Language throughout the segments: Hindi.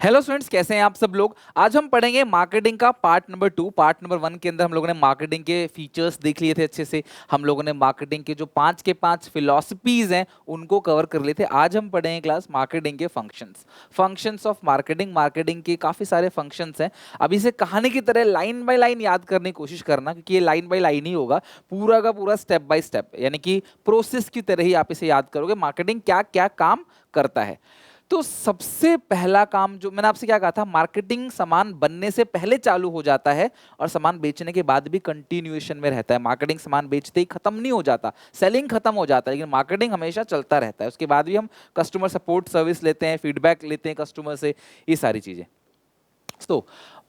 हेलो स्टूडेंट्स, कैसे हैं आप सब लोग। आज हम पढ़ेंगे मार्केटिंग का पार्ट नंबर 2। पार्ट नंबर 1 के अंदर हम लोगों ने मार्केटिंग के फीचर्स देख लिए थे अच्छे से। हम लोगों ने मार्केटिंग के जो 5 के 5 फिलॉसफीज हैं उनको कवर कर लिए थे। आज हम पढ़ेंगे क्लास मार्केटिंग के फंक्शंस ऑफ मार्केटिंग। मार्केटिंग के काफी सारे फंक्शंस हैं। अब इसे कहानी की तरह लाइन बाय लाइन याद करने की कोशिश करना, क्योंकि ये लाइन बाय लाइन ही होगा, पूरा का पूरा स्टेप बाय स्टेप, यानी कि प्रोसेस की तरह ही आप इसे याद करोगे। मार्केटिंग क्या क्या काम करता है। तो सबसे पहला काम जो मैंने आपसे क्या कहा था, मार्केटिंग सामान बनने से पहले चालू हो जाता है और सामान बेचने के बाद भी कंटिन्यूएशन में रहता है। मार्केटिंग सामान बेचते ही खत्म नहीं हो जाता, सेलिंग खत्म हो जाता है, लेकिन मार्केटिंग हमेशा चलता रहता है। उसके बाद भी हम कस्टमर सपोर्ट सर्विस लेते हैं, फीडबैक लेते हैं कस्टमर से, ये सारी चीजें। तो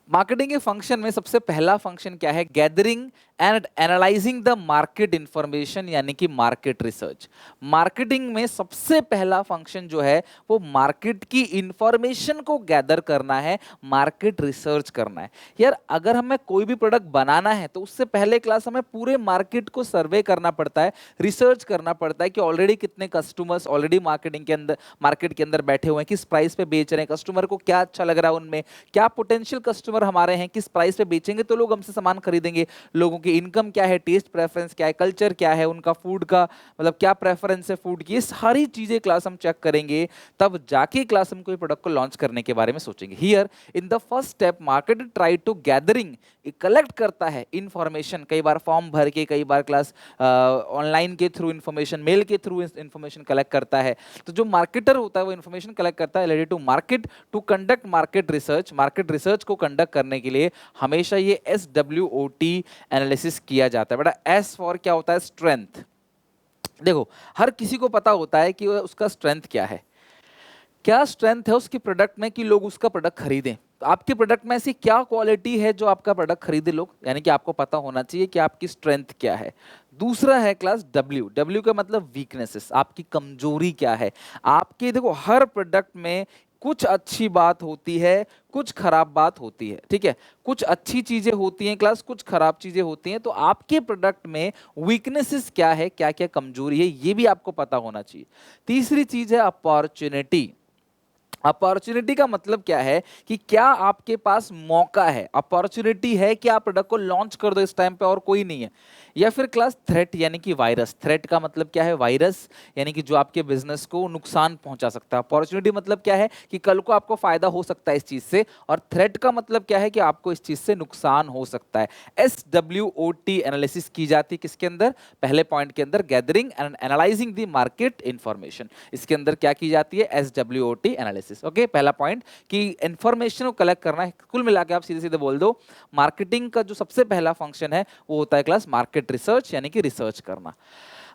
मार्केटिंग के फंक्शन में सबसे पहला फंक्शन क्या है, gathering and analysing the market information, यानी कि मार्केट रिसर्च। मार्केटिंग में सबसे पहला फंक्शन जो है वो मार्केट की इंफॉर्मेशन को गैदर करना है, मार्केट रिसर्च करना है। यार अगर हमें कोई भी प्रोडक्ट बनाना है तो उससे पहले क्लास हमें पूरे मार्केट को सर्वे करना पड़ता है, रिसर्च करना पड़ता है कि ऑलरेडी कितने कस्टमर्स ऑलरेडी मार्केट के अंदर बैठे हुए हैं, किस प्राइस पे बेच रहे हैं, कस्टमर को क्या अच्छा लग रहा है, उनमें क्या पोटेंशियल कस्टमर हमारे हैं, किस प्राइस पे बेचेंगे तो लोग हमसे सामान खरीदेंगे, लोगों की इनकम क्या है, टेस्ट प्रेफरेंस क्या है, कल्चर क्या है, उनका फूड का मतलब क्या प्रेफरेंस है फूड की, ये सारी चीजें क्लास हम चेक करेंगे। तब जाके क्लास हम कोई प्रोडक्ट को लॉन्च करने के बारे में सोचेंगे। Here in the first step market try to gathering, collect करता है इंफॉर्मेशन, कई बार फॉर्म भर के, कई बार क्लास ऑनलाइन के थ्रू इंफॉर्मेशन, मेल के थ्रू इंफॉर्मेशन कलेक्ट करता है। तो जो मार्केटर होता है वो इंफॉर्मेशन कलेक्ट करता है related to market to conduct market research. Market research को कंडक्ट करने के लिए हमेशा ये SWOT एनालिसिस किया जाता है। बेटा एस फॉर क्या होता है, स्ट्रेंथ। देखो हर किसी को पता होता है कि उसका स्ट्रेंथ क्या है, क्या स्ट्रेंथ है उसके प्रोडक्ट में कि लोग उसका प्रोडक्ट खरीदें। तो आपके प्रोडक्ट में ऐसी क्या क्वालिटी है जो आपका प्रोडक्ट खरीदे लोग, यानी कि आपको पता होना चाहिए कि आपकी स्ट्रेंथ क्या है। दूसरा है क्लास W का मतलब वीकनेसेस, आपकी कमजोरी क्या है। आपके देखो हर प्रोडक्ट में कुछ अच्छी बात होती है, कुछ खराब बात होती है, ठीक है। कुछ अच्छी चीजें होती हैं क्लास, कुछ खराब चीजें होती हैं। तो आपके प्रोडक्ट में वीकनेसेस क्या है, क्या क्या कमजोरी है, ये भी आपको पता होना चाहिए। तीसरी चीज है अपॉर्चुनिटी। अपॉर्चुनिटी का मतलब क्या है कि क्या आपके पास मौका है, अपॉर्चुनिटी है कि आप प्रोडक्ट को लॉन्च कर दो इस टाइम पे और कोई नहीं है। या फिर क्लास थ्रेट, यानी कि वायरस। थ्रेट का मतलब क्या है, वायरस, यानी कि जो आपके बिजनेस को नुकसान पहुंचा सकता है। अपॉर्चुनिटी मतलब क्या है कि कल को आपको फायदा हो सकता है इस चीज से, और थ्रेट का मतलब क्या है कि आपको इस चीज से नुकसान हो सकता है। SWOT एनालिसिस की जाती है किसके अंदर, पहले पॉइंट के अंदर, gathering and analysing the market information. इसके अंदर क्या की जाती है, SWOT एनालिसिस। ओके, पहला पॉइंट कि इंफॉर्मेशन को कलेक्ट करना है। कुल मिला के आप सीधे सीधे बोल दो, मार्केटिंग का जो सबसे पहला फंक्शन है वो होता है क्लास मार्केट रिसर्च, यानी कि रिसर्च करना।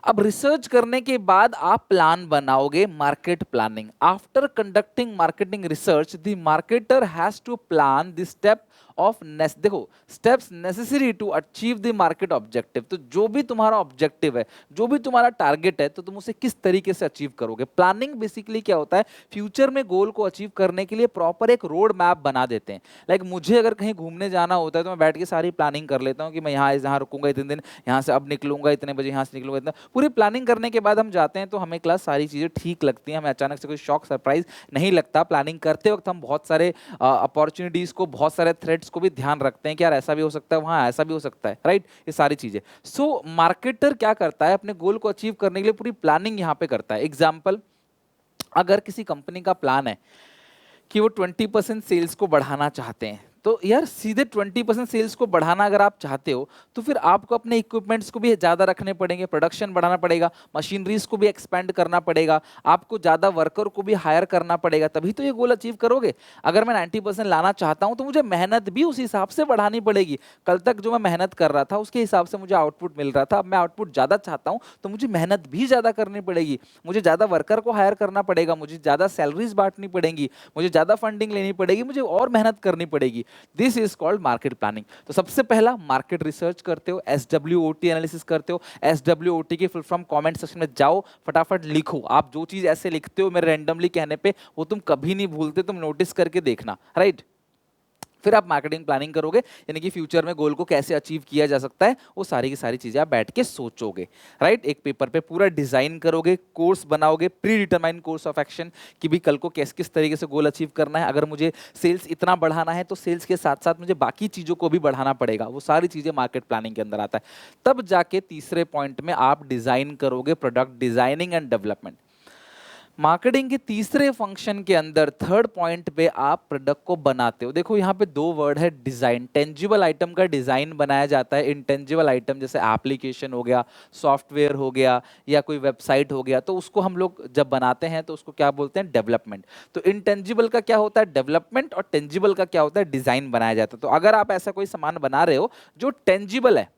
अब रिसर्च करने के बाद आप प्लान बनाओगे, market planning. After conducting marketing research the marketer has to plan the step of देखो steps necessary to achieve the market objective. तो जो भी तुम्हारा ऑब्जेक्टिव है, जो भी तुम्हारा टारगेट है, तो तुम उसे किस तरीके से अचीव करोगे। प्लानिंग बेसिकली क्या होता है, फ्यूचर में गोल को अचीव करने के लिए प्रॉपर एक रोड मैप बना देते हैं। लाइक मुझे अगर कहीं घूमने जाना होता है तो मैं बैठ के सारी प्लानिंग कर लेता हूँ कि मैं यहाँ रुकूंगा इतने दिन, यहाँ से अब निकलूंगा इतने बजे, यहाँ से निकलूंगा इतना। पूरी प्लानिंग करने के बाद हम जाते हैं तो हमें क्लास सारी चीज़ें ठीक लगती हैं, हमें अचानक से कोई शॉक सरप्राइज नहीं लगता। प्लानिंग करते वक्त हम बहुत सारे अपॉर्चुनिटीज़ को, बहुत सारे थ्रेट्स को भी ध्यान रखते हैं कि यार ऐसा भी हो सकता है, वहाँ ऐसा भी हो सकता है, राइट, ये सारी चीज़ें। सो मार्केटर क्या करता है, अपने गोल को अचीव करने के लिए पूरी प्लानिंग यहाँ पे करता है। एग्जाम्पल, अगर किसी कंपनी का प्लान है कि वो 20% सेल्स को बढ़ाना चाहते हैं, तो यार सीधे 20% सेल्स को बढ़ाना अगर आप चाहते हो तो फिर आपको अपने इक्विपमेंट्स को भी ज़्यादा रखने पड़ेंगे, प्रोडक्शन बढ़ाना पड़ेगा, मशीनरीज को भी एक्सपेंड करना पड़ेगा, आपको ज़्यादा वर्कर को भी हायर करना पड़ेगा, तभी तो ये गोल अचीव करोगे। अगर मैं 90% लाना चाहता हूँ तो मुझे मेहनत भी उस हिसाब से बढ़ानी पड़ेगी। कल तक जो मैं मेहनत कर रहा था उसके हिसाब से मुझे आउटपुट मिल रहा था, अब मैं आउटपुट ज़्यादा चाहता हूँ तो मुझे मेहनत भी ज़्यादा करनी पड़ेगी, मुझे ज़्यादा वर्कर को हायर करना पड़ेगा, मुझे ज़्यादा सैलरीज बांटनी पड़ेंगी, मुझे ज़्यादा फंडिंग लेनी पड़ेगी, मुझे और मेहनत करनी पड़ेगी। This is called market planning. तो सबसे पहला मार्केट रिसर्च करते हो, SWOT एनालिसिस करते हो। SWOT की फुल फॉर्म कमेंट सेक्शन में जाओ, फटाफट लिखो। आप जो चीज ऐसे लिखते हो मेरे रैंडमली कहने पे वो तुम कभी नहीं भूलते, तुम नोटिस करके देखना, राइट। फिर आप मार्केटिंग प्लानिंग करोगे, यानी कि फ्यूचर में गोल को कैसे अचीव किया जा सकता है, वो सारी की सारी चीजें आप बैठ के सोचोगे, राइट। एक पेपर पे पूरा डिजाइन करोगे, कोर्स बनाओगे, pre determine course of action कि भी कल को किस किस तरीके से गोल अचीव करना है। अगर मुझे सेल्स इतना बढ़ाना है तो सेल्स के साथ साथ मुझे बाकी चीजों को भी बढ़ाना पड़ेगा, वो सारी चीजें मार्केट प्लानिंग के अंदर आता है। तब जाके तीसरे पॉइंट में आप डिजाइन करोगे product designing and development. Marketing के तीसरे फंक्शन के अंदर थर्ड पॉइंट पे आप प्रोडक्ट को बनाते हो। देखो यहाँ पे दो वर्ड है, डिजाइन। टेंजिबल आइटम का डिजाइन बनाया जाता है, इंटेंजिबल आइटम जैसे एप्लीकेशन हो गया, सॉफ्टवेयर हो गया, या कोई वेबसाइट हो गया, तो उसको हम लोग जब बनाते हैं तो उसको क्या बोलते हैं, डेवलपमेंट। तो इंटेंजिबल का क्या होता है, डेवलपमेंट, और टेंजिबल का क्या होता है, डिजाइन बनाया जाता है। तो अगर आप ऐसा कोई सामान बना रहे हो जो टेंजिबल है,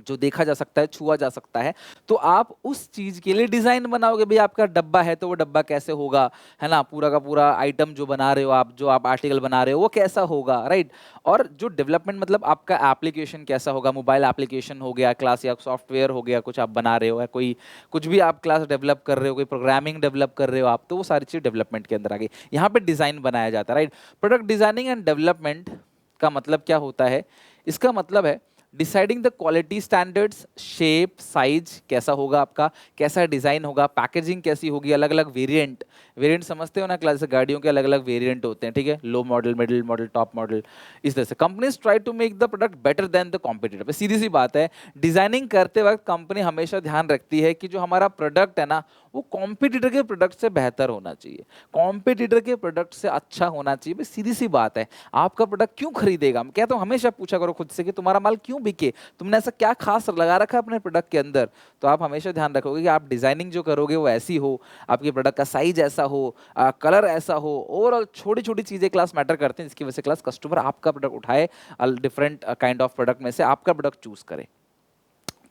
जो देखा जा सकता है, छुआ जा सकता है, तो आप उस चीज के लिए डिजाइन बनाओगे। भाई आपका डब्बा है तो वो डब्बा कैसे होगा, है ना, पूरा का पूरा आइटम जो बना रहे हो आप, जो आप आर्टिकल बना रहे हो वो कैसा होगा, राइट। और जो डेवलपमेंट मतलब आपका एप्लीकेशन कैसा होगा, मोबाइल एप्लीकेशन हो गया, क्लास या सॉफ्टवेयर हो गया, कुछ आप बना रहे हो, है कोई कुछ भी आप क्लास डेवलप कर रहे हो, कोई प्रोग्रामिंग डेवलप कर रहे हो आप, तो वो सारी चीज डेवलपमेंट के अंदर आ गई। यहाँ पे डिजाइन बनाया जाता है, right. Product designing and development का मतलब क्या होता है, इसका मतलब है deciding the quality standards, shape, size कैसा होगा आपका, कैसा डिजाइन होगा, पैकेजिंग कैसी होगी, अलग अलग वेरिएंट। वेरिएंट समझते हो ना क्लास, गाड़ियों के अलग अलग वेरिएंट होते हैं, ठीक है, low model, middle model, top model, इस तरह से। Companies try to make the product better than the competitor. सीधी सी बात है, डिजाइनिंग करते वक्त कंपनी हमेशा ध्यान रखती है कि जो हमारा प्रोडक्ट है ना, वो कॉम्पिटिटर के प्रोडक्ट से बेहतर होना चाहिए, कॉम्पिटिटर के प्रोडक्ट से अच्छा होना चाहिए। भाई सीधी सी बात है, आपका प्रोडक्ट क्यों खरीदेगा। मैं कहता हूँ हमेशा पूछा करो खुद से कि तुम्हारा माल क्यों बिके, तुमने ऐसा क्या खास लगा रखा है अपने प्रोडक्ट के अंदर। तो आप हमेशा ध्यान रखोगे कि आप डिजाइनिंग जो करोगे वो ऐसी हो, आपके प्रोडक्ट का साइज ऐसा हो, कलर ऐसा हो, ओवरऑल छोटी छोटी चीजें क्लास मैटर करते हैं, जिसकी वजह से क्लास कस्टमर आपका प्रोडक्ट उठाए, डिफरेंट काइंड ऑफ प्रोडक्ट में से आपका प्रोडक्ट चूज करे।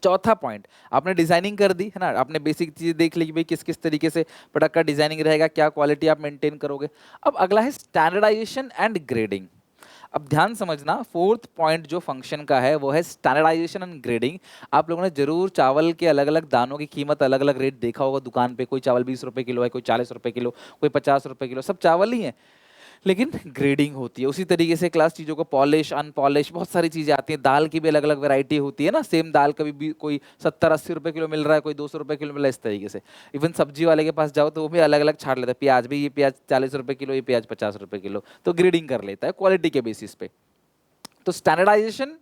चौथा पॉइंट, आपने डिजाइनिंग कर दी है ना, आपने बेसिक चीज देख ली कि भाई किस किस तरीके से प्रोडक्ट का डिजाइनिंग रहेगा, क्या क्वालिटी आप मेंटेन करोगे। अब अगला है स्टैंडर्डाइजेशन एंड ग्रेडिंग। अब ध्यान समझना, फोर्थ पॉइंट जो फंक्शन का है वो है स्टैंडर्डाइजेशन एंड ग्रेडिंग। आप लोगों ने जरूर चावल के अलग अलग दानों की कीमत, अलग अलग रेट देखा होगा दुकान पे। कोई चावल 20 रुपए किलो है, कोई 40 रुपए किलो, कोई 50 रुपए किलो, सब चावल ही है, लेकिन ग्रेडिंग होती है। उसी तरीके से क्लास चीज़ों को पॉलिश, अनपॉलिश, बहुत सारी चीज़ें आती हैं। दाल की भी अलग अलग वैरायटी होती है ना, सेम दाल कभी भी कोई 70-80 रुपए किलो मिल रहा है, कोई 200 रुपए किलो मिल रहा है, इस तरीके से। इवन सब्जी वाले के पास जाओ तो वो भी अलग अलग छाट लेता है, प्याज भी, ये प्याज 40 रुपए किलो, ये प्याज 50 रुपए किलो, तो ग्रेडिंग कर लेता है क्वालिटी के बेसिस पे। तो स्टैंडर्डाइजेशन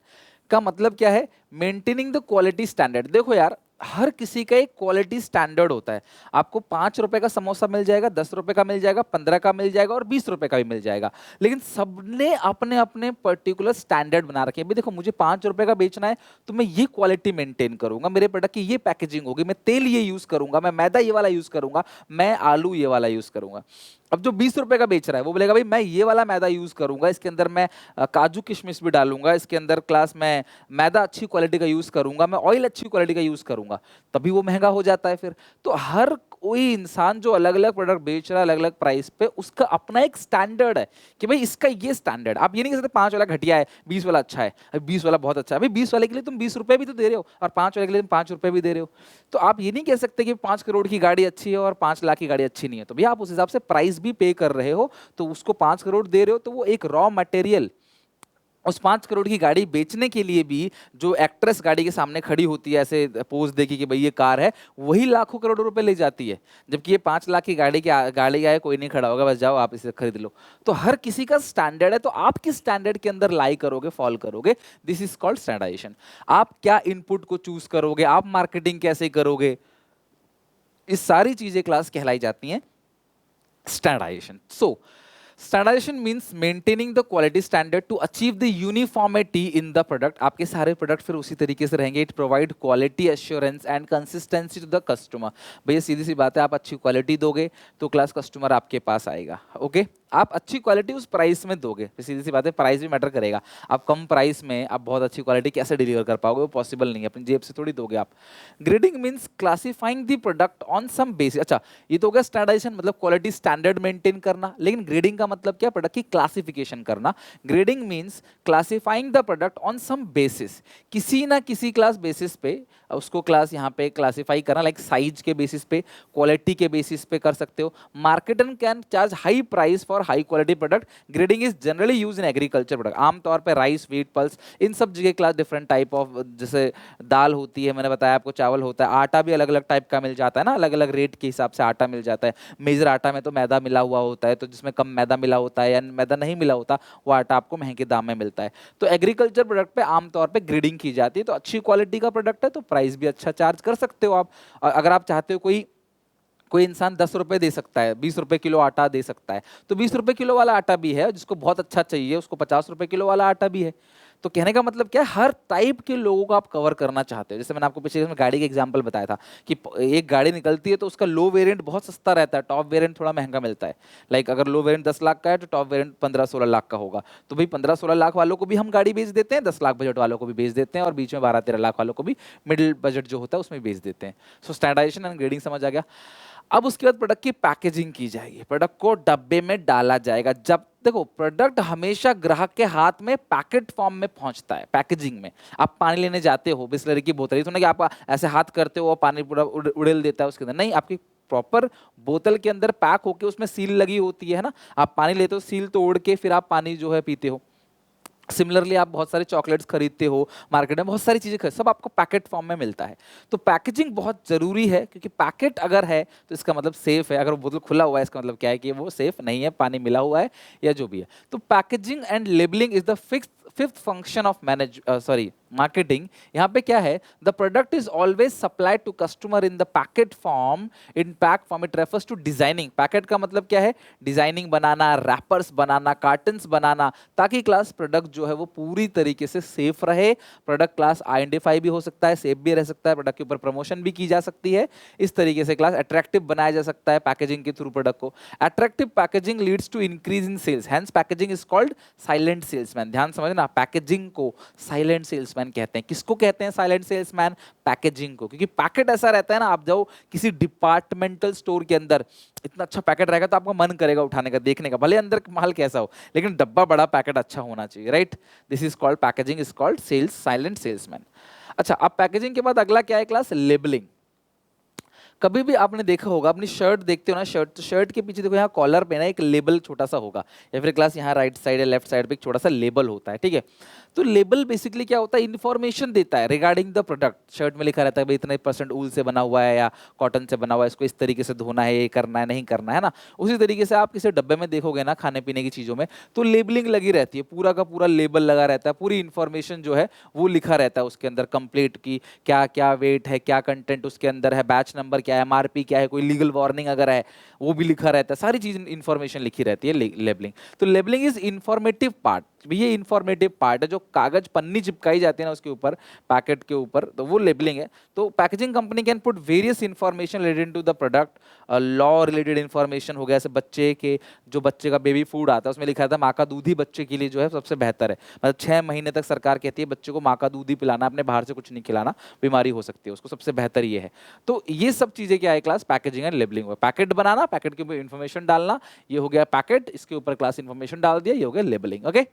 का मतलब क्या है, मेंटेनिंग द क्वालिटी स्टैंडर्ड। देखो यार, हर किसी का एक क्वालिटी स्टैंडर्ड होता है। आपको 5 रुपए का समोसा मिल जाएगा, 10 रुपए का मिल जाएगा, 15 का मिल जाएगा, और 20 रुपए का भी मिल जाएगा, लेकिन सबने अपने अपने पर्टिकुलर स्टैंडर्ड बना रखे हैं। भाई देखो, मुझे 5 रुपए का बेचना है तो मैं ये क्वालिटी मेंटेन करूंगा, मेरे प्रोडक्ट की ये पैकेजिंग होगी, मैं तेल ये यूज करूंगा, मैं मैदा ये वाला यूज करूंगा, मैं आलू ये वाला यूज करूंगा। अब जो 20 रुपए का बेच रहा है वो बोलेगा भाई मैं ये वाला मैदा यूज करूंगा, इसके अंदर मैं काजू किशमिश भी डालूंगा, इसके अंदर क्लास में मैदा अच्छी क्वालिटी का यूज करूंगा, मैं ऑयल अच्छी क्वालिटी का यूज करूंगा, तभी वो महंगा हो जाता है फिर। तो हर कोई इंसान जो अलग अलग प्रोडक्ट बेच रहा है अलग अलग प्राइस पे, उसका अपना एक स्टैंडर्ड है कि भाई इसका ये स्टैंडर्ड। आप ये नहीं कह सकते 5 वाला घटिया है, 20 वाला अच्छा है, 20 वाला बहुत अच्छा है। भाई 20 वाले के लिए तुम 20 रुपए भी तो दे रहे हो, और 5 वाले के लिए तुम 5 रुपए भी दे रहे हो। तो आप ये नहीं कह सकते कि 5 करोड़ की गाड़ी अच्छी है और 5 लाख की गाड़ी अच्छी नहीं है। तो भैया आप उस हिसाब से प्राइस भी पे कर रहे हो, तो उसको 5 करोड़ दे रहे हो, तो वो एक रॉ मटेरियल, उस 5 करोड़ की गाड़ी बेचने के लिए भी जो एक्ट्रेस गाड़ी के सामने खड़ी होती है, ऐसे पोज देखी कि भाई ये कार है, वही लाखों करोड़ों रुपए ले जाती है। जबकि ये 5 लाख की गाड़ी आए, कोई नहीं खड़ा होगा, बस जाओ आप इसे खरीद लो। तो हर किसी का स्टैंडर्ड है, तो आप किस स्टैंडर्ड के अंदर लाई करोगे, फॉल करोगे, दिस इज कॉल्ड स्टैंडर्डाइजेशन। आप क्या इनपुट को चूज करोगे, आप मार्केटिंग कैसे करोगे, इस सारी चीजें क्लास कहलाई जाती हैं standardization. So standardization means maintaining the quality standard to achieve the uniformity in the product. आपके सारे प्रोडक्ट फिर उसी तरीके से रहेंगे। It provide quality assurance and consistency to the customer. भैया सीधी सी बात है, आप अच्छी क्वालिटी दोगे तो क्लास कस्टमर आपके पास आएगा। ओके, आप अच्छी क्वालिटी उस प्राइस में दोगे, सीधी सी बात है, प्राइस भी मैटर करेगा। आप कम प्राइस में आप बहुत अच्छी क्वालिटी कैसे डिलीवर कर पाओगे, वो पॉसिबल नहीं है, अपनी जेब से थोड़ी दोगे आप। Grading means classifying the product on some basis. अच्छा, ये तो हो गया स्टैंडर्डाइजेशन, मतलब क्वालिटी स्टैंडर्ड मेंटेन करना। लेकिन ग्रेडिंग का का मतलब क्या, प्रोडक्ट की क्लासिफिकेशन करना। Grading means classifying the product on some basis, किसी ना किसी क्लास बेसिस पे उसको क्लास यहाँ पे क्लासिफाई करना, लाइक साइज के बेसिस पे, क्वालिटी के बेसिस पे कर सकते हो। Market can charge high price for high quality product. Grading is generally use in agriculture product, आमतौर पे राइस, व्हीट, पल्स, इन सब जगह क्लास डिफरेंट टाइप ऑफ, जैसे दाल होती है, मैंने बताया आपको, चावल होता है, आटा भी अलग अलग टाइप का मिल जाता है ना, अलग अलग रेट के हिसाब से आटा मिल जाता है। मेजर आटा में तो मैदा मिला हुआ होता है, तो जिसमें कम मैदा मिला होता है या मैदा नहीं मिला होता वो आटा आपको महंगे दाम में मिलता है। तो एग्रीकल्चर प्रोडक्ट पे आमतौर पे ग्रेडिंग की जाती है। तो अच्छी क्वालिटी का प्रोडक्ट है तो प्राइस भी अच्छा चार्ज कर सकते हो आप। अगर आप चाहते हो कोई कोई इंसान 10 रुपए दे सकता है, 20 रुपए किलो आटा दे सकता है, तो 20 रुपए किलो वाला आटा भी है, जिसको बहुत अच्छा चाहिए उसको 50 रुपए किलो वाला आटा भी है। तो कहने का मतलब क्या है, हर टाइप के लोगों को आप कवर करना चाहते हो। जैसे मैंने आपको पिछले में गाड़ी का एग्जांपल बताया था कि एक गाड़ी निकलती है तो उसका लो वेरिएंट बहुत सस्ता रहता है, टॉप वेरिएंट थोड़ा महंगा मिलता है। लाइक अगर लो वेरिएंट 10 लाख का है तो टॉप वेरिएंट 15-16 लाख का होगा। तो भाई 15-16 लाख वालों को भी हम गाड़ी बेच देते हैं, 10 लाख बजट वालों को भी बेच देते हैं, और बीच में 12-13 लाख वालों को भी मिडिल बजट जो होता है उसमें बेच देते हैं। सो स्टैंडर्डाइजेशन एंड ग्रेडिंग समझ आ गया। अब उसके बाद प्रोडक्ट की पैकेजिंग की जाएगी, प्रोडक्ट को डब्बे में डाला जाएगा। जब देखो प्रोडक्ट हमेशा ग्राहक के हाथ में पैकेट फॉर्म में पहुंचता है। पैकेजिंग में आप पानी लेने जाते हो, बिस्लरी की बोतल, तो नहीं कि आप ऐसे हाथ करते हो और पानी पूरा उड़ेल देता है उसके अंदर, नहीं, आपकी प्रॉपर बोतल के अंदर पैक होके उसमें सील लगी होती है ना, आप पानी लेते हो, सील तोड़ के फिर आप पानी जो है पीते हो। सिमिलरली आप बहुत सारे चॉकलेट्स खरीदते हो मार्केट में, बहुत सारी चीजें खरीद, सब आपको पैकेट फॉर्म में मिलता है। तो पैकेजिंग बहुत जरूरी है, क्योंकि पैकेट अगर है तो इसका मतलब सेफ है, अगर वो बोतल खुला हुआ है इसका मतलब क्या है कि वो सेफ नहीं है, पानी मिला हुआ है या जो भी है। तो packaging and labelling is the fifth function of marketing. यहाँ पे क्या है, the product is always supplied to customer in the packet form, in pack form. It refers to designing, packet का मतलब क्या है, डिजाइनिंग बनाना, रैपर्स बनाना, कार्टन्स बनाना, ताकि क्लास प्रोडक्ट जो है वो पूरी तरीके से सेफ रहे। प्रोडक्ट क्लास आइडेंटिफाई भी हो सकता है, सेफ भी रह सकता है, प्रोडक्ट के ऊपर प्रमोशन भी की जा सकती है। इस तरीके से क्लास अट्रैक्टिव बनाया जा सकता है पैकेजिंग के थ्रू प्रोडक्ट को। Attractive packaging leads to increase in sales, hence packaging is called silent salesman. ध्यान समझना, पैकेजिंग को साइलेंट सेल्समैन कहते हैं। किसको कहते हैं साइलेंट सेल्समैन? पैकेजिंग को। क्योंकि पैकेट ऐसा रहता है ना, आप जाओ किसी डिपार्टमेंटल स्टोर के अंदर, इतना अच्छा पैकेट रहेगा तो आपका मन करेगा उठाने का, देखने का, भले अंदर माल कैसा हो, लेकिन डब्बा बड़ा, पैकेट अच्छा होना चाहिए, right? This is called packaging, is called sales, silent salesman. अच्छा, अब पैकेजिंग के बाद अगला क्या है क्लास? लेबलिंग। कभी भी आपने देखा होगा, अपनी शर्ट देखते हो ना, शर्ट, तो शर्ट के पीछे देखो यहाँ कॉलर पे ना एक लेबल छोटा सा होगा, या फिर क्लास यहाँ राइट साइड या लेफ्ट साइड पे एक छोटा सा लेबल होता है, ठीक है? तो लेबल बेसिकली क्या होता है, इन्फॉर्मेशन देता है रिगार्डिंग द प्रोडक्ट। शर्ट में लिखा रहता है भाई इतने % ऊल से बना हुआ है या कॉटन से बना हुआ है, इसको इस तरीके से धोना है, ये करना है, नहीं करना है ना। उसी तरीके से आप किसी डब्बे में देखोगे ना खाने पीने की चीज़ों में, तो लेबलिंग लगी रहती है, पूरा का पूरा लेबल लगा रहता है, पूरी इन्फॉर्मेशन जो है वो लिखा रहता है उसके अंदर, कंप्लीट की क्या क्या वेट है, क्या कंटेंट उसके अंदर है, बैच नंबर क्या है, MRP क्या है, कोई लीगल वार्निंग अगर है वो भी लिखा रहता है, सारी चीज इन्फॉर्मेशन लिखी रहती है लेबलिंग। तो लेबलिंग इज इन्फॉर्मेटिव पार्ट, ये इन्फॉर्मेटिव पार्ट है, जो कागज पन्नी चिपकाई जाती है ना उसके ऊपर, पैकेट के ऊपर, तो वो लेबलिंग है। तो packaging company can put various information related to the product, law related information हो गया, जैसे बच्चे के, जो बच्चे का बेबी फूड आता है उसमें लिखा था माँ का दूध ही बच्चे के लिए जो है सबसे बेहतर है, मतलब 6 महीने तक सरकार कहती है बच्चे को माँ का दूध ही पिलाना, अपने बाहर से कुछ नहीं खिलाना, बीमारी हो सकती है उसको, सबसे बेहतर ये है। तो ये सब चीजें क्या है class? Packaging and labelling. Packet banana, packet के ऊपर इन्फॉर्मेशन डालना, ये हो गया पैकेट, इसके ऊपर क्लास इन्फॉर्मेशन डाल दिया, ये हो गया लेबलिंग। ओके,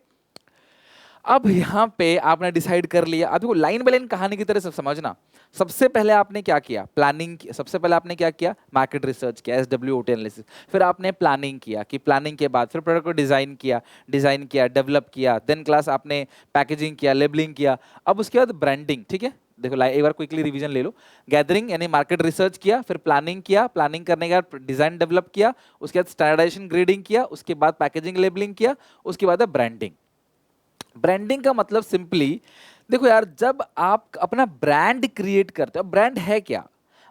अब यहाँ पे आपने डिसाइड कर लिया। अब देखो लाइन बाय लाइन कहानी की तरह से समझना। सबसे पहले आपने क्या किया? प्लानिंग। सबसे पहले आपने क्या किया? मार्केट रिसर्च किया, SWOT एनालिसिस। फिर आपने प्लानिंग किया, कि प्लानिंग के बाद फिर प्रोडक्ट को डिजाइन किया, डेवलप किया, देन क्लास आपने पैकेजिंग किया, लेबलिंग किया। अब उसके बाद ब्रांडिंग, ठीक है? देखो एक बार क्विकली रिवीजन ले लो। गैदरिंग यानी मार्केट रिसर्च किया, फिर प्लानिंग किया, प्लानिंग करने के बाद डिजाइन डेवलप किया, उसके बाद स्टैंडर्डाइजेशन ग्रेडिंग किया, उसके बाद पैकेजिंग लेबलिंग किया, उसके बाद ब्रांडिंग। ब्रांडिंग का मतलब सिंपली, देखो यार, जब आप अपना ब्रांड क्रिएट करते हो, ब्रांड है क्या?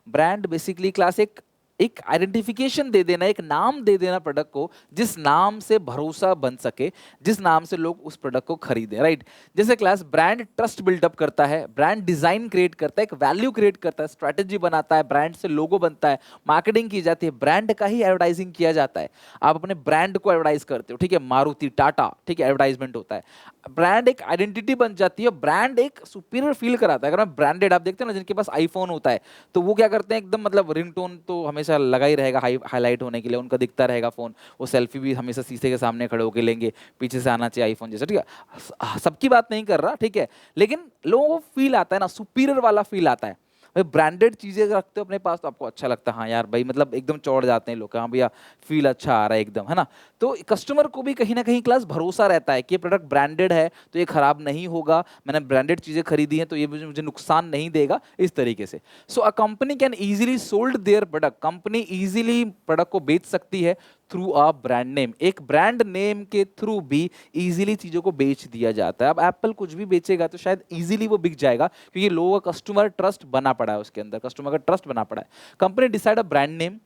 ब्रांड बेसिकली क्लास एक एक आइडेंटिफिकेशन दे देना, एक नाम दे देना प्रोडक्ट को, जिस नाम से भरोसा बन सके, जिस नाम से लोग उस प्रोडक्ट को खरीदें, राइट? जैसे क्लास ब्रांड ट्रस्ट बिल्डअप करता है, ब्रांड डिजाइन क्रिएट करता है, एक वैल्यू क्रिएट करता है, स्ट्रैटेजी बनाता है, ब्रांड से लोगो बनता है, मार्केटिंग की जाती है, ब्रांड का ही एडवर्टाइजिंग किया जाता है। आप अपने ब्रांड को एडवर्टाइज करते हो, ठीक है? मारुति, टाटा, ठीक है, एडवर्टाइजमेंट होता है। ब्रांड एक आइडेंटिटी बन जाती है, ब्रांड एक सुपीरियर फील कराता है। अगर मैं ब्रांडेड, आप देखते हो ना जिनके पास आईफोन होता है, तो वो क्या करते हैं एकदम, मतलब रिंगटोन तो हमेशा हमेशा लगा ही रहेगा हाईलाइट होने के लिए, उनका दिखता रहेगा फ़ोन, वो सेल्फी भी हमेशा शीशे के सामने खड़े होकर लेंगे, पीछे से आना चाहिए आईफोन जैसा, ठीक है। सबकी बात नहीं कर रहा, ठीक है, लेकिन लोगों को फील आता है ना, सुपीरियर वाला फील आता है। भाई ब्रांडेड चीजें रखते हो अपने पास तो आपको अच्छा लगता है, हाँ यार भाई, मतलब एकदम चौड़ जाते हैं लोग, हाँ भैया फील अच्छा आ रहा है एकदम, है ना। तो कस्टमर को भी कहीं ना कहीं क्लास भरोसा रहता है कि ये प्रोडक्ट ब्रांडेड है तो ये खराब नहीं होगा, मैंने ब्रांडेड चीजें खरीदी हैं तो ये मुझे नुकसान नहीं देगा, इस तरीके से। So a company can easily sold their product, company easily product को बेच सकती है थ्रू अ ब्रांड नेम, एक ब्रांड नेम के थ्रू भी इजीली चीजों को बेच दिया जाता है। अब एप्पल कुछ भी बेचेगा तो शायद इजीली वो बिक जाएगा, क्योंकि लोगों का कस्टमर ट्रस्ट बना पड़ा है, उसके अंदर कस्टमर का ट्रस्ट बना पड़ा है। Company decide a brand name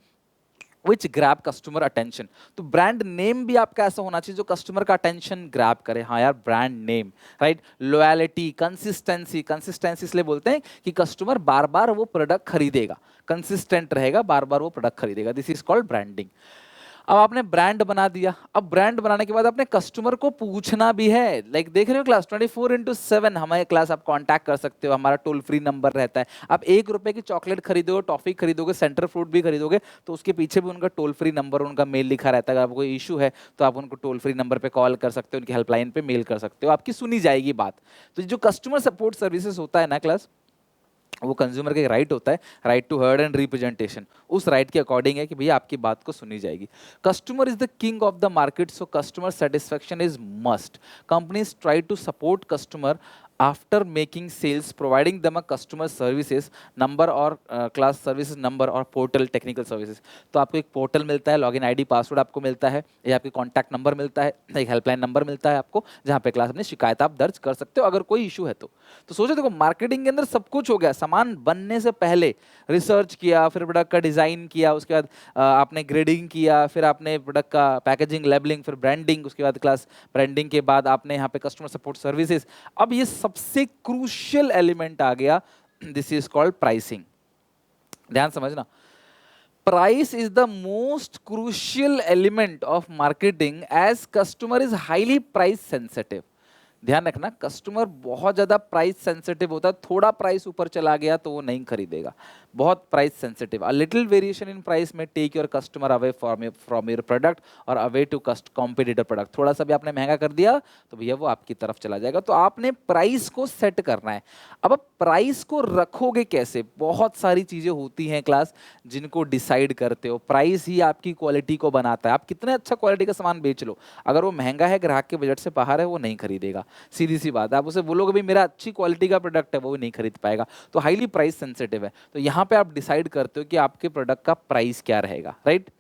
which grab customer attention, तो ब्रांड नेम भी आपका ऐसा होना चाहिए जो कस्टमर का अटेंशन ग्रैब करे, हाँ यार brand name, right. Loyalty, consistency, consistency इसलिए बोलते हैं कि कस्टमर बार बार वो प्रोडक्ट खरीदेगा, कंसिस्टेंट रहेगा, बार बार वो प्रोडक्ट खरीदेगा, दिस इज कॉल्ड ब्रांडिंग। अब आपने ब्रांड बना दिया, अब ब्रांड बनाने के बाद आपने कस्टमर को पूछना भी है, लाइक देख रहे हो क्लास 24/7 हमारे क्लास आप कांटेक्ट कर सकते हो, हमारा टोल फ्री नंबर रहता है। आप 1 रुपए की चॉकलेट खरीदोगे, टॉफी खरीदोगे, सेंटर फ्रूट भी खरीदोगे, तो उसके पीछे भी उनका टोल फ्री नंबर, उनका मेल लिखा रहता है। अगर आपको कोई इशू है तो आप उनको टोल फ्री नंबर पे कॉल कर सकते हो, उनकी हेल्पलाइन पे मेल कर सकते हो, आपकी सुनी जाएगी बात। तो जो कस्टमर सपोर्ट सर्विसेज होता है ना क्लास, वो कंज्यूमर का एक राइट होता है, right to heard and representation, उस राइट के अकॉर्डिंग है कि भैया आपकी बात को सुनी जाएगी। Customer is the king of the market, so customer satisfaction is must. Companies try to support customer after making sales, providing them a customer services number और क्लास सर्विसेज नंबर और पोर्टल टेक्निकल सर्विसेज। तो आपको एक पोर्टल मिलता है, लॉगिन आईडी पासवर्ड आपको मिलता है, या आपकी कॉन्टैक्ट नंबर मिलता है, एक हेल्पलाइन नंबर मिलता है आपको, जहाँ पे क्लास अपनी शिकायत आप दर्ज कर सकते हो अगर कोई इशू है तो सोचो देखो, मार्केटिंग के अंदर सब कुछ हो गया, सामान बनने से पहले रिसर्च किया, फिर प्रोडक्ट का डिजाइन किया, उसके बाद आपने ग्रेडिंग किया, फिर आपने प्रोडक्ट का पैकेजिंग, लेबलिंग, फिर ब्रांडिंग, उसके बाद क्लास ब्रांडिंग के बाद आपने यहाँ पे कस्टमर सपोर्ट सर्विसेज। अब ये सबसे क्रूशियल एलिमेंट आ गया, दिस इज कॉल्ड प्राइसिंग। ध्यान समझना, price is the most crucial element of marketing as customer is highly price sensitive। ध्यान रखना, कस्टमर बहुत ज्यादा प्राइस सेंसिटिव होता है, थोड़ा प्राइस ऊपर चला गया तो वो नहीं खरीदेगा, बहुत price sensitive. A little variation in price में take your customer away from your product और अवे टू कॉम्पिटिटर प्रोडक्ट। थोड़ा सा भी आपने महंगा कर दिया तो भैया वो आपकी तरफ चला जाएगा। तो आपने प्राइस को सेट करना है। अब आप प्राइस को रखोगे कैसे? बहुत सारी चीजें होती हैं क्लास जिनको डिसाइड करते हो। प्राइस ही आपकी क्वालिटी को बनाता है। आप कितने अच्छा क्वालिटी का सामान बेच लो, अगर वो महंगा है, ग्राहक के बजट से बाहर है, वो नहीं खरीदेगा। सीधी सी बात है, आप उसे बोलोगे भी मेरा अच्छी क्वालिटी का प्रोडक्ट है, वो भी नहीं खरीद पाएगा। तो हाईली प्राइस सेंसिटिव है। तो यहाँ पे आप डिसाइड करते हो कि आपके प्रोडक्ट का प्राइस क्या रहेगा, राइट।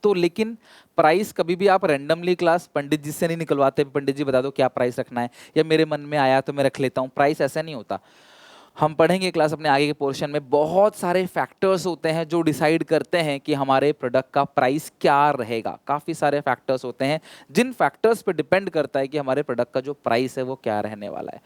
तो लेकिन प्राइस कभी भी आप रैंडमली क्लास पंडित जी से नहीं निकलवाते, पंडित जी बता दो क्या प्राइस रखना है, या मेरे मन में आया तो मैं रख लेता हूँ। प्राइस ऐसा नहीं होता। हम पढ़ेंगे क्लास अपने आगे के पोर्शन में, बहुत सारे फैक्टर्स होते हैं जो डिसाइड करते हैं कि हमारे प्रोडक्ट का प्राइस क्या रहेगा। काफ़ी सारे फैक्टर्स होते हैं जिन फैक्टर्स पे डिपेंड करता है कि हमारे प्रोडक्ट का जो प्राइस है वो क्या रहने वाला है।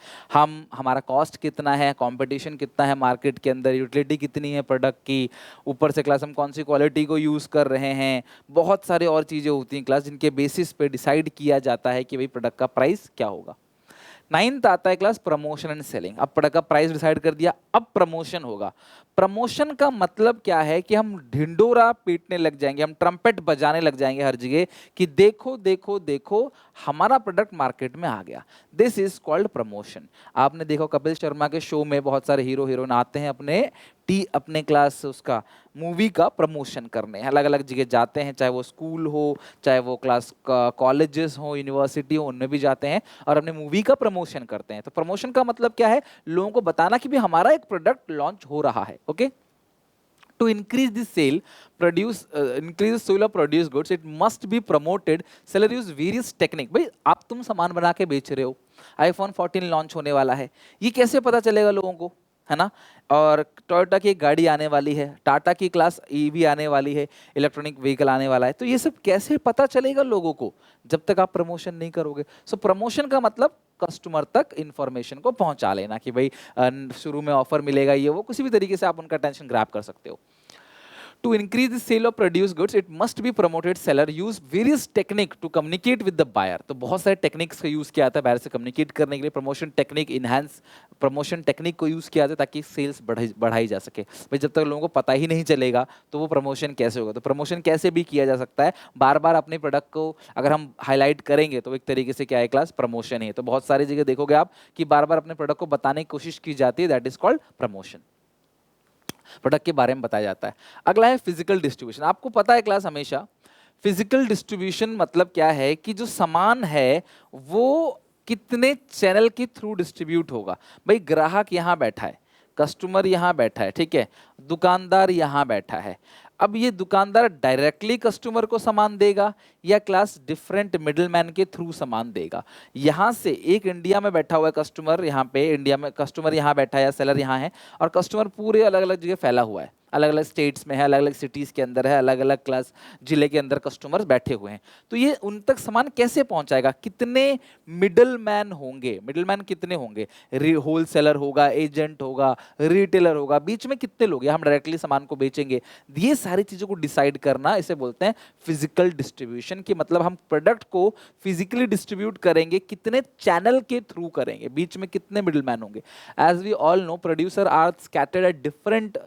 हमारा कॉस्ट कितना है, कंपटीशन कितना है मार्केट के अंदर, यूटिलिटी कितनी है प्रोडक्ट की, ऊपर से क्लास हम कौन सी क्वालिटी को यूज़ कर रहे हैं, बहुत सारे और चीज़ें होती हैं क्लास जिनके बेसिस पे डिसाइड किया जाता है कि भाई प्रोडक्ट का प्राइस क्या होगा। 9th आता है क्लास प्रमोशन एंड सेलिंग। अब प्रोडक्ट का प्राइस डिसाइड कर दिया, अब प्रमोशन होगा। प्रमोशन का मतलब क्या है कि हम ढिंडोरा पीटने लग जाएंगे, हम ट्रम्पेट बजाने लग जाएंगे हर जगह कि देखो देखो देखो हमारा प्रोडक्ट मार्केट में आ गया। This is called promotion. आपने देखो कपिल शर्मा के शो में बहुत सारे हीरो हीरोइन आते हैं अपने क्लास उसका मूवी का प्रमोशन करने, अलग अलग जगह जाते हैं, चाहे वो स्कूल हो, चाहे वो क्लास कॉलेजेस हो, यूनिवर्सिटी हो, उनमें भी जाते हैं और अपने मूवी का प्रमोशन करते हैं। तो प्रमोशन का मतलब क्या है? लोगों को बताना कि भी हमारा एक प्रोडक्ट लॉन्च हो रहा है। Okay, to increase the sale increase the sale of produce goods, it must be promoted। seller use various technique। भाई आप तुम सामान बना के बेच रहे हो, iPhone 14 लॉन्च होने वाला है, ये कैसे पता चलेगा लोगों को, है ना। और टोयोटा की एक गाड़ी आने वाली है, टाटा की क्लास ईवी आने वाली है, इलेक्ट्रॉनिक व्हीकल आने वाला है। तो ये सब कैसे पता चलेगा लोगों को जब तक आप प्रमोशन नहीं करोगे। सो प्रमोशन का मतलब कस्टमर तक इंफॉर्मेशन को पहुंचा लेना कि भाई शुरू में ऑफर मिलेगा, ये वो किसी भी तरीके से आप उनका अटेंशन ग्रैब कर सकते हो। To increase the sale of produced goods, it must be promoted. Seller use various technique to communicate with the buyer. तो बहुत सारे टेक्निक्स का यूज किया जाता है बायर से कम्युनिकेट करने के लिए. Promotion technique, enhance promotion technique को यूज किया जाता है ताकि सेल्स बढ़ाई जा सके. भाई जब तक लोगों को पता ही नहीं चलेगा तो वो प्रमोशन कैसे होगा. तो प्रमोशन कैसे भी किया जा सकता है, बार बार अपने प्रोडक्ट को अगर हम हाईलाइट करेंगे तो एक तरीके से क्या है क्लास, प्रमोशन है. तो बहुत सारी जगह देखोगे आप कि बार बार अपने प्रोडक्ट को बताने की कोशिश की जाती है, that is called promotion. Product के बारे में बताया जाता है. अगला है फिजिकल डिस्ट्रीब्यूशन. आपको पता है क्लास हमेशा फिजिकल डिस्ट्रीब्यूशन मतलब क्या है कि जो सामान है वो कितने चैनल के थ्रू डिस्ट्रीब्यूट होगा. भाई ग्राहक यहाँ बैठा है, कस्टमर यहाँ बैठा है, ठीक है, दुकानदार यहाँ बैठा है. अब ये दुकानदार डायरेक्टली कस्टमर को सामान देगा या क्लास डिफरेंट मिडलमैन के थ्रू सामान देगा. यहाँ से एक इंडिया में बैठा हुआ है कस्टमर, यहाँ पे इंडिया में कस्टमर यहाँ बैठा है या सेलर यहाँ है, और कस्टमर पूरे अलग अलग जगह फैला हुआ है, अलग अलग स्टेट्स में है, अलग अलग सिटीज़ के अंदर है, अलग अलग क्लास जिले के अंदर कस्टमर्स बैठे हुए हैं. तो ये उन तक सामान कैसे पहुंचाएगा, कितने मिडल मैन होंगे, मिडल मैन कितने होंगे, होलसेलर होगा, एजेंट होगा, रिटेलर होगा, बीच में कितने लोग, या हम डायरेक्टली सामान को बेचेंगे. ये सारी चीज़ों को डिसाइड करना इसे बोलते हैं फिजिकल डिस्ट्रीब्यूशन. की मतलब हम प्रोडक्ट को फिजिकली डिस्ट्रीब्यूट करेंगे, कितने चैनल के थ्रू करेंगे, बीच में कितने मिडल मैन होंगे. As we all know producer are scattered at different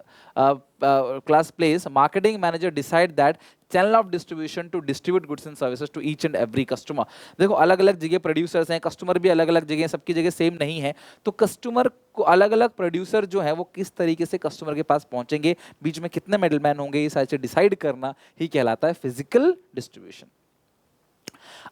class place. Marketing manager decide that channel of distribution to distribute goods and services to each and every customer. देखो अलग अलग जगह प्रोड्यूसर्स हैं, कस्टमर भी अलग अलग जगह, सबकी जगह सेम नहीं है. तो कस्टमर को अलग अलग प्रोड्यूसर जो है वो किस तरीके से कस्टमर के पास पहुंचेंगे, बीच में कितने मिडलमैन होंगे, ये सारी चीज डिसाइड करना ही कहलाता है फिजिकल डिस्ट्रीब्यूशन.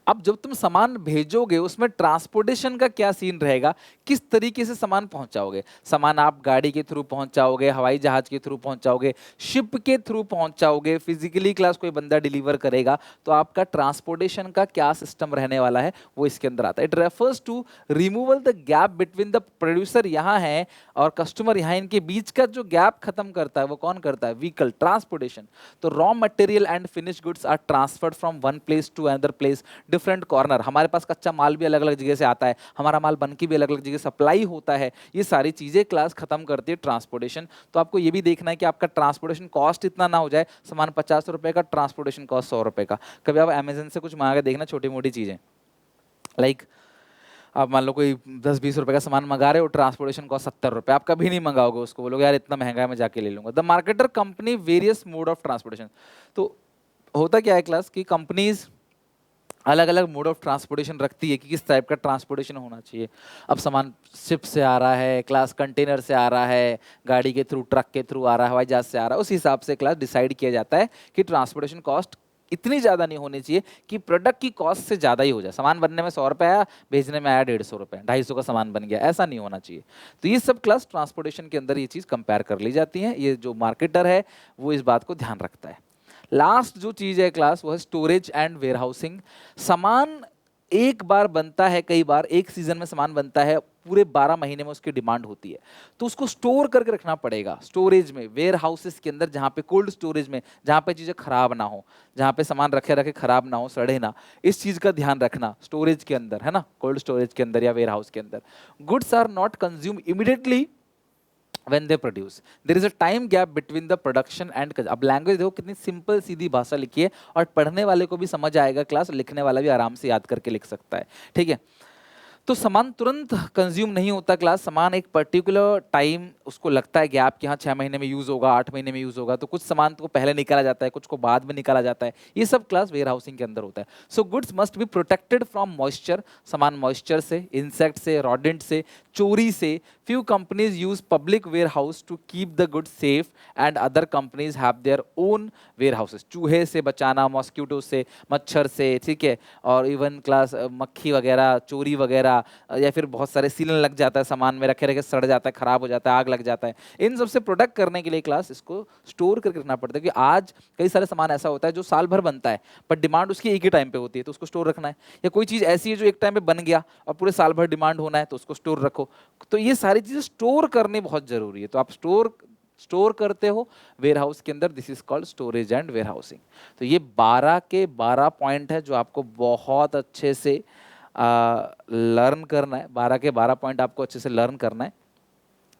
अब जब तुम सामान भेजोगे उसमें ट्रांसपोर्टेशन का क्या सीन रहेगा, किस तरीके से सामान पहुंचाओगे. सामान आप गाड़ी के थ्रू पहुंचाओगे, हवाई जहाज के थ्रू पहुंचाओगे, शिप के थ्रू पहुंचाओगे, फिजिकली क्लास कोई बंदा डिलीवर करेगा, तो आपका ट्रांसपोर्टेशन का क्या सिस्टम रहने वाला है वो इसके अंदर आता है. It refers to removal the gap between the producer यहाँ है और कस्टमर यहाँ, इनके बीच का जो गैप खत्म करता है वो कौन करता है, व्हीकल ट्रांसपोर्टेशन. तो raw material and finish goods are transferred from one place to another place. Different corner, हमारे पास कच्चा माल भी अलग अलग जगह से आता है, हमारा माल बन के भी अलग अलग जगह सप्लाई होता है. ये सारी चीजें क्लास खत्म करती है ट्रांसपोर्टेशन. तो आपको ये भी देखना है कि आपका ट्रांसपोर्टेशन कॉस्ट इतना ना हो जाए, सामान 50 रुपए का, ट्रांसपोर्टेशन कॉस्ट 100 रुपए का. कभी आप अमेजन से कुछ मंगा के देखना, छोटी मोटी चीजें लाइक आप मान लो कोई 10-20 रुपए का सामान मंगा रहे हो, ट्रांसपोर्टेशन कॉस्ट 70 रुपए, आप कभी नहीं मंगाओगे उसको, बोलोगे यार इतना महंगा है मैं जाके ले लूंगा. The marketer company various mode of transportation. तो होता क्या है क्लास की कंपनीज अलग अलग मोड ऑफ ट्रांसपोर्टेशन रखती है कि किस टाइप का ट्रांसपोर्टेशन होना चाहिए. अब सामान शिप से आ रहा है, क्लास कंटेनर से आ रहा है, गाड़ी के थ्रू, ट्रक के थ्रू आ रहा है, हवाई जहाज से आ रहा है, उस हिसाब से क्लास डिसाइड किया जाता है कि ट्रांसपोर्टेशन कॉस्ट इतनी ज़्यादा नहीं होनी चाहिए कि प्रोडक्ट की कॉस्ट से ज़्यादा ही हो जाए. सामान बनने में 100 रुपये आया, भेजने में आया 150 रुपये, 250 का सामान बन गया, ऐसा नहीं होना चाहिए. तो ये सब क्लास ट्रांसपोर्टेशन के अंदर ये चीज़ कंपेयर कर ली जाती है. ये जो मार्केटर है वो इस बात को ध्यान रखता है. लास्ट जो चीज़ है क्लास वो है स्टोरेज एंड वेयर हाउसिंग. सामान एक बार बनता है, कई बार एक सीजन में सामान बनता है, पूरे 12 महीने में उसकी डिमांड होती है, तो उसको स्टोर करके रखना पड़ेगा स्टोरेज में, वेयर हाउसेस के अंदर, जहाँ पे कोल्ड स्टोरेज में, जहाँ पे चीज़ें खराब ना हो, जहाँ पे सामान रखे रखे खराब ना हो, सड़े ना. इस चीज़ का ध्यान रखना स्टोरेज के अंदर, है ना, कोल्ड स्टोरेज के अंदर या वेयर हाउस के अंदर. Goods are not consume immediately when they produce. There is a time gap between the production and. अब लैंग्वेज देखो कितनी सिंपल सीधी भाषा लिखी है, और पढ़ने वाले को भी समझ आएगा क्लास, लिखने वाला भी आराम से याद करके लिख सकता है. ठीक है, तो सामान तुरंत कंज्यूम नहीं होता क्लास. सामान एक पर्टिकुलर टाइम उसको लगता है गैप कि हाँ 6 महीने में यूज़ होगा, 8 महीने में यूज़ होगा. तो कुछ सामान को पहले निकाला जाता है, कुछ को बाद में निकाला जाता है. ये सब क्लास वेयर हाउसिंग के अंदर होता है. So goods must be protected from moisture. सामान मॉइस्चर से, इंसेक्ट से, रॉडेंट से, चोरी से. Few companies use public warehouse to keep the goods safe and other companies have their own warehouses. चूहे से बचाना, मॉस्किटो से, मच्छर से, ठीक है, और इवन क्लास मक्खी वगैरह, चोरी वगैरह, या फिर बहुत सारे सीलन लग जाता है सामान में, रखे रखे सड़ जाता है, खराब हो जाता है, आग लग जाता है. इन सब से प्रोटेक्ट करने के लिए क्लास इसको स्टोर करके रखना पड़ता है. क्योंकि आज कई सारे सामान ऐसा होता है जो साल भर बनता है पर डिमांड उसकी एक ही टाइम पे होती है, तो उसको स्टोर रखना है. या कोई चीज़ ऐसी है जो एक टाइम पे बन गया और पूरे साल भर डिमांड होना है, तो उसको स्टोर रखो. तो ये सारी चीजें स्टोर करनी बहुत जरूरी है. तो आप स्टोर करते हो वेयर हाउस के अंदर. This is called storage and warehousing. तो ये 12 के 12 पॉइंट है जो आपको बहुत अच्छे से लर्न करना है. 12 के 12 पॉइंट आपको अच्छे से लर्न करना है.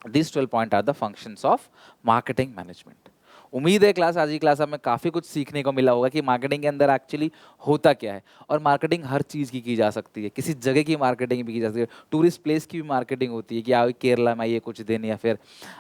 These 12 point are the functions of marketing management. उम्मीद है क्लास, आज की क्लास में काफ़ी कुछ सीखने को मिला होगा कि मार्केटिंग के अंदर एक्चुअली होता क्या है। और मार्केटिंग हर चीज़ की जा सकती है, किसी जगह की मार्केटिंग भी की जा सकती है, टूरिस्ट प्लेस की भी मार्केटिंग होती है कि आप केरला में आइए कुछ दिन, या फिर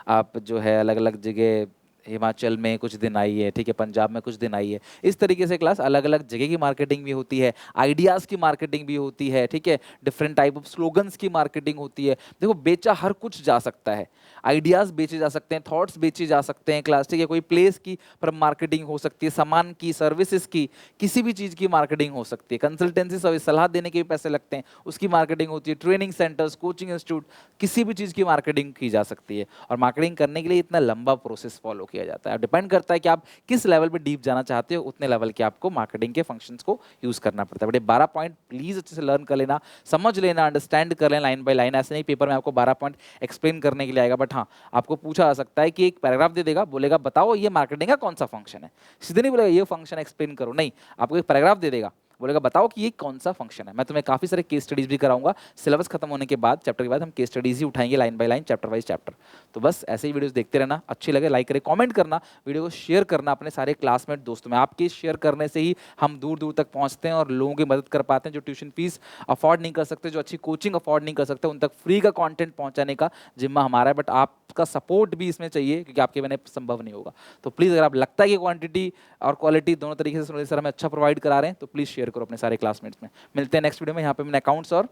आप जो है अलग अलग जगह हिमाचल में कुछ दिन आई है, ठीक है, पंजाब में कुछ दिन आई है। इस तरीके से क्लास अलग अलग जगह की मार्केटिंग भी होती है, आइडियाज़ की मार्केटिंग भी होती है, ठीक है, डिफरेंट टाइप ऑफ स्लोगन्स की मार्केटिंग होती है। देखो बेचा हर कुछ जा सकता है, आइडियाज़ बेचे जा सकते हैं, थॉट्स बेचे जा सकते हैं क्लास, ठीक है, कोई प्लेस की पर मार्केटिंग हो सकती है, सामान की, सर्विसेज की, किसी भी चीज़ की मार्केटिंग हो सकती है, कंसल्टेंसी सर्विस, सलाह देने के भी पैसे लगते हैं, उसकी मार्केटिंग होती है, ट्रेनिंग सेंटर्स, कोचिंग इंस्टीट्यूट, किसी भी चीज़ की मार्केटिंग की जा सकती है। और मार्केटिंग करने के लिए इतना लंबा प्रोसेस फॉलो किया जाता है, डिपेंड करता है कि आप किस लेवल पे डीप जाना चाहते हो, उतने लेवल के आपको मार्केटिंग के फंक्शंस को यूज करना पड़ता है। बड़े 12 पॉइंट प्लीज अच्छे से लर्न कर लेना, समझ लेना, अंडरस्टैंड कर लेना लाइन बाय लाइन। ऐसे नहीं पेपर में आपको 12 पॉइंट एक्सप्लेन करने के लिए आएगा, बट हाँ आपको पूछा जा सकता है कि एक पैराग्राफ दे देगा, बोलेगा बताओ ये मार्केटिंग का कौन सा फंक्शन है, सीधे नहीं बोलेगा ये फंक्शन एक्सप्लेन करो, नहीं, आपको एक पैराग्राफ दे देगा, बोलेगा बताओ कि ये कौन सा फंक्शन है। मैं तुम्हें काफी सारे केस स्टडीज भी कराऊंगा, सिलेबस खत्म होने के बाद, चैप्टर के बाद हम केस स्टडीज ही उठाएंगे line by line, chapter wise chapter. तो बस ऐसे ही वीडियोस देखते रहना, अच्छी लगे लाइक करें, कमेंट करना, वीडियो को शेयर करना अपने सारे क्लासमेट दोस्तों में। आपके शेयर करने से ही हम दूर दूर तक पहुंचते हैं और लोगों की मदद कर पाते हैं जो ट्यूशन फीस अफोर्ड नहीं कर सकते, जो अच्छी कोचिंग अफोर्ड नहीं कर सकते, उन तक फ्री का कंटेंट पहुंचाने का जिम्मा हमारा है। बट आपका सपोर्ट भी इसमें चाहिए, क्योंकि आपके बिना संभव नहीं होगा। तो प्लीज़ अगर आप लगता है कि क्वांटिटी और क्वालिटी दोनों तरीके से सर हमें अच्छा प्रोवाइड करा रहे हैं, तो प्लीज़ शेयर करो अपने सारे क्लासमेट्स में। मिलते हैं नेक्स्ट वीडियो में। यहाँ पे मैंने अकाउंट्स और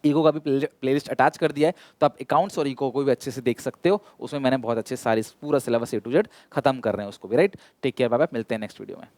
इको का भी प्लेलिस्ट अटैच कर दिया है, तो आप अकाउंट्स और इको को भी अच्छे से देख सकते हो। उसमें मैंने बहुत अच्छे सारे पूरा सिलेबस A to Z खत्म कर रहे हैं उसको भी, right. Take care, bye bye, मिलते हैं नेक्स्ट वीडियो में।